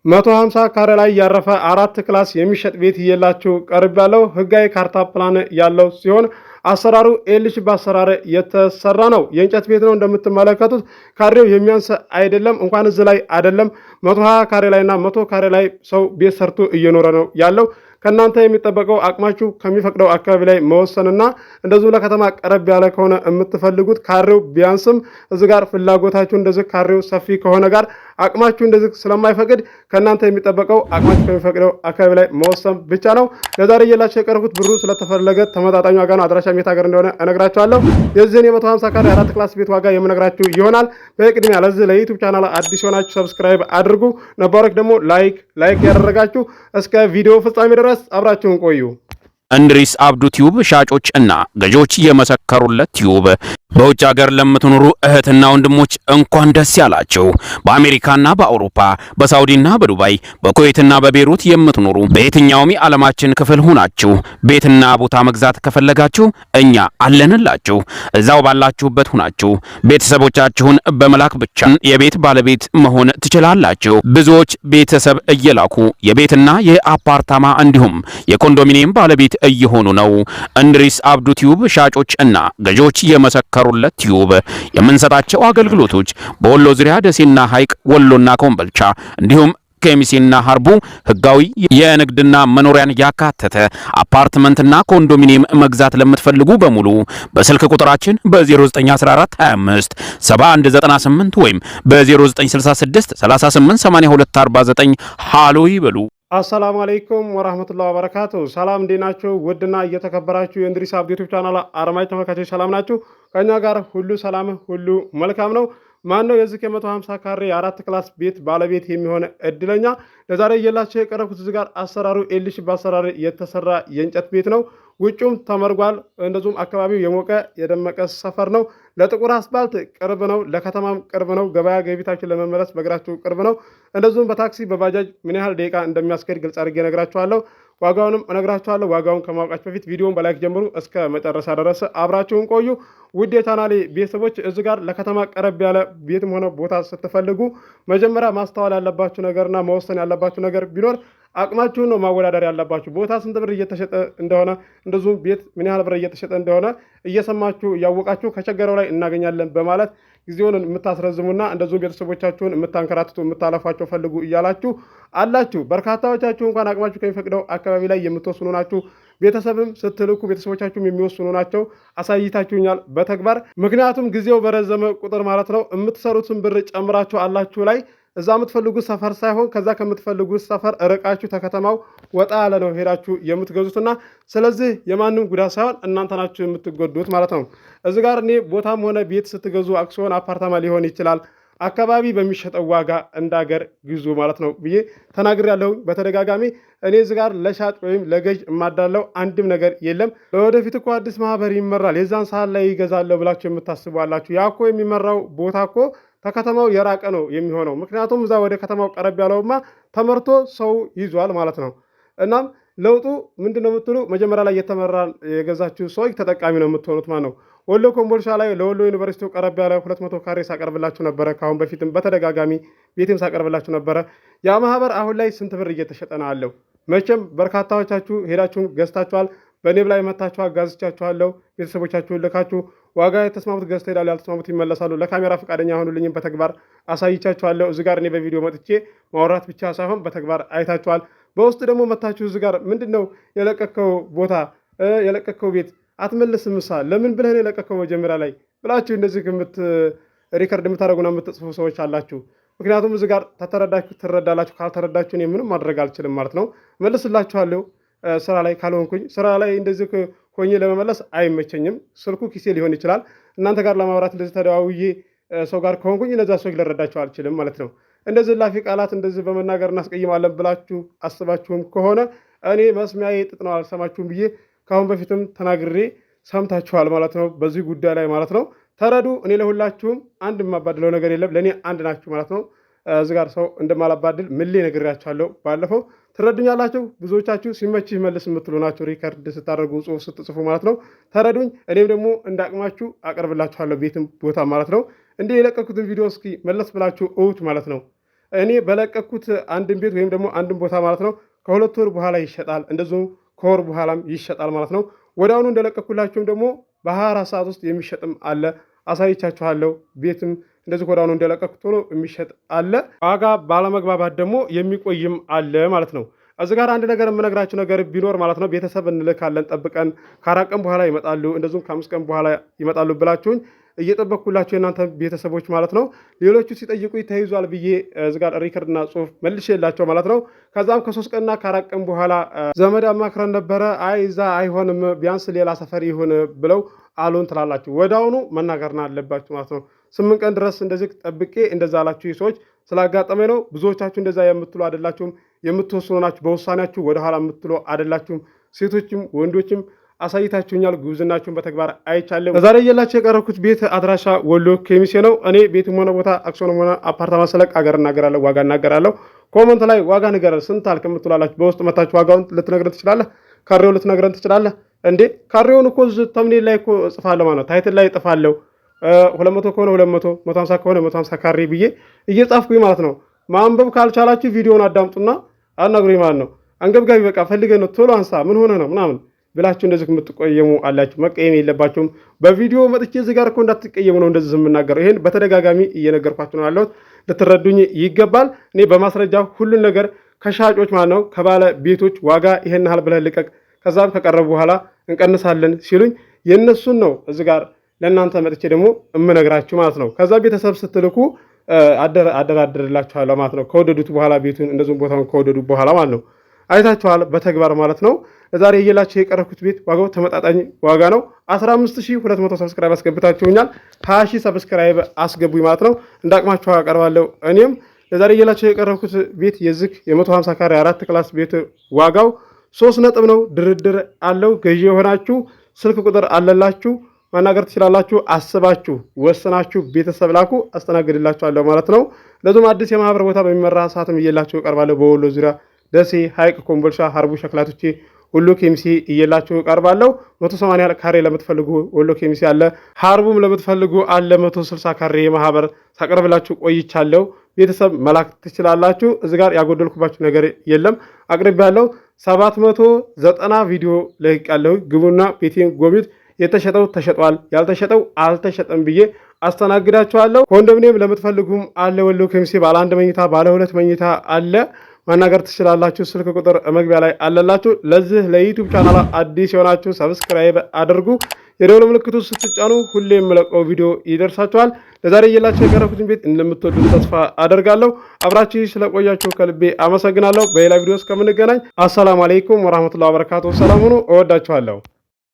150 ካሬ ላይ ያረፈ 4 ክላስ የሚሸጥ ቤት ይየላችሁ ቀርብ ያለው ህጋዊ ካርታ ፕላን ያለው ሲሆን አሰራሩ ኤልሽ በአሰራር የተሰራ ነው። የእንጨት ቤት ነው እንደምትመለከቱት። ካሬው የሚያንስ አይደለም። እንኳን እዚህ ላይ አይደለም 120 ካሬ ላይና 100 ካሬ ላይ ሰው ቤት ሰርቶ እየኖረ ነው ያለው። ከናንተ የሚጠበቀው አቅማችሁ ከሚፈቅደው አካባቢ ላይ መወሰንና እንደዚሁ ለከተማ ቀረብ ያለ ከሆነ የምትፈልጉት ካሬው ቢያንስም እዚህ ጋር ፍላጎታችሁ እንደዚህ ካሬው ሰፊ ከሆነ ጋር አቅማችሁ እንደዚህ ስለማይፈቅድ ከናንተ የሚጠበቀው አቅማችሁ ከሚፈቅደው አካባቢ ላይ መወሰን ብቻ ነው። ለዛሬ እየላችሁ የቀረብኩት ብሩ ስለተፈለገ ተመጣጣኝ ዋጋ ነው። አድራሻ የት ሀገር እንደሆነ እነግራችኋለሁ። የዚህን የ150 ካሬ 4 ክላስ ቤት ዋጋ የምነግራችሁ ይሆናል። በቅድሚያ ለዚህ ለዩቲዩብ ቻናል አዲስ ሆናችሁ ሰብስክራይብ አድርጉ። ነባሮች ደግሞ ላይክ ያደረጋችሁ እስከ ቪዲዮ ፍጻሜ ድረስ አብራችሁን ቆዩ። እንድሪስ አብዱ ቲዩብ ሻጮች እና ገዢዎች የመሰከሩለት ቲዩብ በውጭ ሀገር ለምትኖሩ እህትና ወንድሞች እንኳን ደስ ያላችሁ። በአሜሪካና በአውሮፓ በሳውዲና በዱባይ በኩዌትና በቤሩት የምትኖሩ በየትኛውም የዓለማችን ክፍል ሆናችሁ ቤትና ቦታ መግዛት ከፈለጋችሁ እኛ አለንላችሁ። እዛው ባላችሁበት ሆናችሁ ቤተሰቦቻችሁን በመላክ ብቻ የቤት ባለቤት መሆን ትችላላችሁ። ብዙዎች ቤተሰብ እየላኩ የቤትና የአፓርታማ እንዲሁም የኮንዶሚኒየም ባለቤት እየሆኑ ነው። እንድሪስ አብዱ ቲዩብ ሻጮች እና ገዢዎች የመሰከሩለት ቲዩብ የምንሰጣቸው አገልግሎቶች በወሎ ዙሪያ ደሴና ሐይቅ፣ ወሎና ኮምቦልቻ እንዲሁም ከሚሴና ሀርቡ ህጋዊ የንግድና መኖሪያን ያካተተ አፓርትመንትና ኮንዶሚኒየም መግዛት ለምትፈልጉ በሙሉ በስልክ ቁጥራችን በ0914 25 7198 ወይም በ0966 3882 49 ሃሎ ይበሉ። አሰላሙ አለይኩም ወራህመቱላሂ ወበረካቱ። ሰላም እንዴት ናችሁ? ውድና እየተከበራችሁ የእንድሪስ አብዱ ዩቲዩብ ቻናል አድማጭ ተመልካቾች ሰላም ናችሁ? ከኛ ጋር ሁሉ ሰላም ሁሉ መልካም ነው። ማን ነው የዚህ ከ150 ካሬ 4 ክላስ ቤት ባለቤት የሚሆን እድለኛ? ለዛሬ እየላችሁ የቀረብኩት እዚህ ጋር አሰራሩ ኤልሽ በአሰራር የተሰራ የእንጨት ቤት ነው። ውጩም ተመርጓል። እንደዚሁም አካባቢው የሞቀ የደመቀ ሰፈር ነው። ለጥቁር አስፋልት ቅርብ ነው። ለከተማም ቅርብ ነው። ገበያ ገቢታችን ለመመለስ በእግራችሁ ቅርብ ነው። እንደዚሁም በታክሲ በባጃጅ ምን ያህል ደቂቃ እንደሚያስኬድ ግልጽ አድርጌ እነግራችኋለሁ። ዋጋውንም እነግራችኋለሁ። ዋጋውን ከማውቃችሁ በፊት ቪዲዮውን በላይክ ጀምሩ፣ እስከ መጨረሻ ድረስ አብራችሁን ቆዩ። ውድ የቻናሌ ቤተሰቦች እዚህ ጋር ለከተማ ቀረብ ያለ ቤትም ሆነ ቦታ ስትፈልጉ መጀመሪያ ማስተዋል ያለባችሁ ነገርና መወሰን ያለባችሁ ነገር ቢኖር አቅማችሁን ነው ማወዳደር ያለባችሁ። ቦታ ስንት ብር እየተሸጠ እንደሆነ እንደዚሁም ቤት ምን ያህል ብር እየተሸጠ እንደሆነ እየሰማችሁ እያወቃችሁ ከቸገረው ላይ እናገኛለን በማለት ጊዜውን የምታስረዝሙና እንደዚሁም ቤተሰቦቻችሁን የምታንከራትቱ የምታለፏቸው ፈልጉ እያላችሁ አላችሁ። በርካታዎቻችሁ እንኳን አቅማችሁ ከሚፈቅደው አካባቢ ላይ የምትወስኑ ናችሁ። ቤተሰብም ስትልኩ ቤተሰቦቻችሁም የሚወስኑ ናቸው። አሳይታችሁኛል በተግባር። ምክንያቱም ጊዜው በረዘመ ቁጥር ማለት ነው የምትሰሩትን ብር ጨምራችሁ አላችሁ ላይ እዛ የምትፈልጉት ሰፈር ሳይሆን ከዛ ከምትፈልጉት ሰፈር ርቃችሁ ተከተማው ወጣ ያለ ነው ሄዳችሁ የምትገዙትና ስለዚህ የማንም ጉዳት ሳይሆን እናንተ ናችሁ የምትጎዱት ማለት ነው። እዚህ ጋር እኔ ቦታም ሆነ ቤት ስትገዙ አክሲዮን አፓርታማ ሊሆን ይችላል አካባቢ በሚሸጠው ዋጋ እንዳገር ግዙ ማለት ነው ብዬ ተናግሬያለሁ በተደጋጋሚ። እኔ እዚህ ጋር ለሻጭ ወይም ለገዥ የማዳለው አንድም ነገር የለም። ለወደፊት እኮ አዲስ ማህበር ይመራል የዛን ሰዓት ላይ ይገዛለሁ ብላችሁ የምታስቡ አላችሁ። ያ እኮ የሚመራው ቦታ እኮ ከከተማው የራቀ ነው የሚሆነው። ምክንያቱም እዛ ወደ ከተማው ቀረብ ያለውማ ተመርቶ ሰው ይዟል ማለት ነው። እናም ለውጡ ምንድነው የምትሉ መጀመሪያ ላይ የተመራን የገዛችሁ ሰዎች ተጠቃሚ ነው የምትሆኑት ማለት ነው። ወሎ ኮምቦልቻ ላይ ለወሎ ዩኒቨርሲቲ ቀረብ ያለ 200 ካሬ ሳቀርብላችሁ ነበረ። ካሁን በፊትም በተደጋጋሚ ቤትም ሳቀርብላችሁ ነበረ። ያ ማህበር አሁን ላይ ስንት ብር እየተሸጠ ነው አለው? መቼም በርካታዎቻችሁ ሄዳችሁ ገዝታችኋል። በኔብ ላይ መታችሁ አጋዝቻችኋለሁ። ቤተሰቦቻችሁን ልካችሁ ዋጋ የተስማሙት ገዝተው ሄዳሉ፣ ያልተስማሙት ይመለሳሉ። ለካሜራ ፈቃደኛ ሆኑልኝም በተግባር አሳይቻችኋለሁ። እዚህ ጋር እኔ በቪዲዮ መጥቼ ማውራት ብቻ ሳይሆን በተግባር አይታችኋል። በውስጥ ደግሞ መታችሁ እዚህ ጋር ምንድነው የለቀከው ቦታ የለቀከው ቤት አትመልስም ምሳ ለምን ብለህ ነው የለቀከው መጀመሪያ ላይ ብላችሁ እንደዚህ ሪከርድ የምታደርጉና የምትጽፉ ሰዎች አላችሁ። ምክንያቱም እዚህ ጋር ተተረዳችሁ ትረዳላችሁ፣ ካልተረዳችሁ እኔ ምንም ማድረግ አልችልም ማለት ነው። መልስላችኋለሁ ስራ ላይ ካልሆንኩኝ። ስራ ላይ እንደዚህ ሆኜ ለመመለስ አይመቸኝም። ስልኩ ኪሴ ሊሆን ይችላል። እናንተ ጋር ለማውራት እንደዚህ ተደዋውዬ ሰው ጋር ከሆንኩኝ እነዛ ሰዎች ልረዳቸው አልችልም ማለት ነው። እንደዚህ ላፊ ቃላት እንደዚህ በመናገር እናስቀይማለን ብላችሁ አስባችሁም ከሆነ እኔ መስሚያዬ ጥጥ ነው አልሰማችሁም ብዬ ካሁን በፊትም ተናግሬ ሰምታችኋል ማለት ነው። በዚህ ጉዳይ ላይ ማለት ነው ተረዱ። እኔ ለሁላችሁም አንድ የማባድለው ነገር የለም። ለእኔ አንድ ናችሁ ማለት ነው። እዚህ ጋር ሰው እንደማላባድል ምሌ ነግሬያችኋለሁ ባለፈው። ትረዱኛላችሁ። ብዙዎቻችሁ ሲመችህ መልስ የምትሉ ናችሁ፣ ሪከርድ ስታደርጉ ጽሁፍ ስትጽፉ ማለት ነው። ተረዱኝ። እኔም ደግሞ እንዳቅማችሁ አቀርብላችኋለሁ ቤትም ቦታ ማለት ነው። እንዲህ የለቀኩትን ቪዲዮ እስኪ መለስ ብላችሁ እውት ማለት ነው። እኔ በለቀኩት አንድን ቤት ወይም ደግሞ አንድን ቦታ ማለት ነው ከ2 ወር በኋላ ይሸጣል፣ እንደዚሁም ከወር በኋላም ይሸጣል ማለት ነው። ወዲያውኑ እንደለቀኩላችሁም ደግሞ በ24 ሰዓት ውስጥ የሚሸጥም አለ፣ አሳይቻችኋለሁ። ቤትም እንደዚህ ወዲያውኑ እንደለቀኩ ቶሎ የሚሸጥ አለ። ዋጋ ባለመግባባት ደግሞ የሚቆይም አለ ማለት ነው። እዚህ ጋር አንድ ነገር የምነግራችሁ ነገር ቢኖር ማለት ነው ቤተሰብ እንልካለን ጠብቀን ከ4 ቀን በኋላ ይመጣሉ እንደዚሁም ከ5 ቀን በኋላ ይመጣሉ ብላችሁኝ እየጠበቅኩላችሁ የእናንተ ቤተሰቦች ማለት ነው። ሌሎቹ ሲጠይቁ ተይዟል ብዬ እዚህ ጋር ሪከርድና ጽሁፍ መልሼላቸው ማለት ነው። ከዛም ከ3 ቀንና ከ4 ቀን በኋላ ዘመድ አማክረን ነበረ፣ አይ እዛ አይሆንም ቢያንስ ሌላ ሰፈር ይሁን ብለው አሉን ትላላችሁ። ወዲያውኑ መናገርና አለባችሁ ማለት ነው። 8 ቀን ድረስ እንደዚህ ጠብቄ እንደዛ አላችሁ ሰዎች ስላጋጠመ ነው። ብዙዎቻችሁ እንደዛ የምትሉ አይደላችሁም፣ የምትወስኑ ናችሁ። በውሳኔያችሁ ወደኋላ የምትሉ አይደላችሁም። ሴቶችም ወንዶችም አሳይታችሁኛል። ጉብዝናችሁን በተግባር አይቻለሁ። ዛሬ እየላችሁ የቀረብኩት ቤት አድራሻ ወሎ ኬሚሴ ነው። እኔ ቤትም ሆነ ቦታ አክሲዮንም ሆነ አፓርታማ ስለቅ አገር እናገራለሁ፣ ዋጋ እናገራለሁ። ኮመንት ላይ ዋጋ ንገረን ስንት አልክ የምትላላችሁ በውስጥ መታችሁ ዋጋውን ልትነግረን ትችላለህ። ካሬው ልትነግረን ትችላለህ። እንዴ ካሬውን እኮ ተምኔል ላይ እኮ እጽፋለሁ ማለት ነው፣ ታይትል ላይ እጥፋለሁ። 200 ከሆነ 200፣ 150 ከሆነ 150 ካሬ ብዬ እየጻፍኩኝ ማለት ነው። ማንበብ ካልቻላችሁ ቪዲዮውን አዳምጡና አናግሩኝ ማለት ነው። አንገብጋቢ በቃ ፈልገን ነው ቶሎ አንሳ ምን ሆነ ነው ምናምን ብላችሁ እንደዚህ የምትቆየሙ አላችሁ። መቀየም የለባችሁም። በቪዲዮ መጥቼ እዚህ ጋር እኮ እንዳትቀየሙ ነው እንደዚህ የምናገረው። ይሄን በተደጋጋሚ እየነገርኳችሁ ነው ያለሁት፣ ልትረዱኝ ይገባል። እኔ በማስረጃ ሁሉን ነገር ከሻጮች ማለት ነው ከባለ ቤቶች ዋጋ ይሄን ያህል ብለህ ልቀቅ፣ ከዛም ከቀረቡ በኋላ እንቀንሳለን ሲሉኝ የእነሱን ነው እዚህ ጋር ለእናንተ መጥቼ ደግሞ እምነግራችሁ ማለት ነው። ከዛ ቤተሰብ ስትልኩ አደራድርላችኋለሁ ማለት ነው። ከወደዱት በኋላ ቤቱን እንደዚሁም ቦታውን ከወደዱ በኋላ ማለት ነው። አይታችኋል በተግባር ማለት ነው። ዛሬ እየላችሁ የቀረብኩት ቤት ዋጋው ተመጣጣኝ ዋጋ ነው። 15200 ሰብስክራይብ አስገብታችሁኛል። 20000 ሰብስክራይብ አስገቡኝ ማለት ነው። እንዳቅማችሁ አቀርባለሁ። እኔም ለዛሬ እየላችሁ የቀረብኩት ቤት የዝክ የ150 ካሬ 4 ክላስ ቤት ዋጋው 3 ነጥብ ነው። ድርድር አለው። ገዢ የሆናችሁ ስልክ ቁጥር አለላችሁ፣ ማናገር ትችላላችሁ። አስባችሁ ወስናችሁ ቤተሰብ ላኩ፣ አስተናግድላችኋለሁ ማለት ነው። ለዚሁም አዲስ የማህበር ቦታ በሚመራ ሰዓትም እየላችሁ እቀርባለሁ። በወሎ ዙሪያ ደሴ፣ ሐይቅ፣ ኮምቦልቻ፣ ሀርቡ፣ ሸክላቶቼ ወሎ ኬሚሴ እየላችሁ እቀርባለሁ። 180 ካሬ ለምትፈልጉ ወሎ ኬሚሴ አለ። ሀርቡም ለምትፈልጉ አለ። 160 ካሬ የማህበር ሳቀርብላችሁ ቆይቻለሁ። ቤተሰብ መላክ ትችላላችሁ። እዚህ ጋር ያጎደልኩባችሁ ነገር የለም። አቅርቤያለሁ። 790 ቪዲዮ ለቅቄያለሁ። ግቡና ቤቴን ጎብኙት። የተሸጠው ተሸጧል፣ ያልተሸጠው አልተሸጠም ብዬ አስተናግዳችኋለሁ። ኮንዶሚኒየም ለምትፈልጉም አለ። ወሎ ኬሚሴ ባለ 1 መኝታ ባለ 2 መኝታ አለ። ማናገር ትችላላችሁ። ስልክ ቁጥር መግቢያ ላይ አለላችሁ። ለዚህ ለዩቲዩብ ቻናል አዲስ የሆናችሁ ሰብስክራይብ አድርጉ። የደወል ምልክቱ ስትጫኑ ሁሌ የምለቀው ቪዲዮ ይደርሳችኋል። ለዛሬ እየላችሁ የቀረብኩትን ቤት እንደምትወዱ ተስፋ አደርጋለሁ። አብራችሁ ስለቆያችሁ ከልቤ አመሰግናለሁ። በሌላ ቪዲዮ እስከምንገናኝ አሰላሙ አለይኩም ወራህመቱላሂ ወበረካቱ። ሰላም ሁኑ። እወዳችኋለሁ።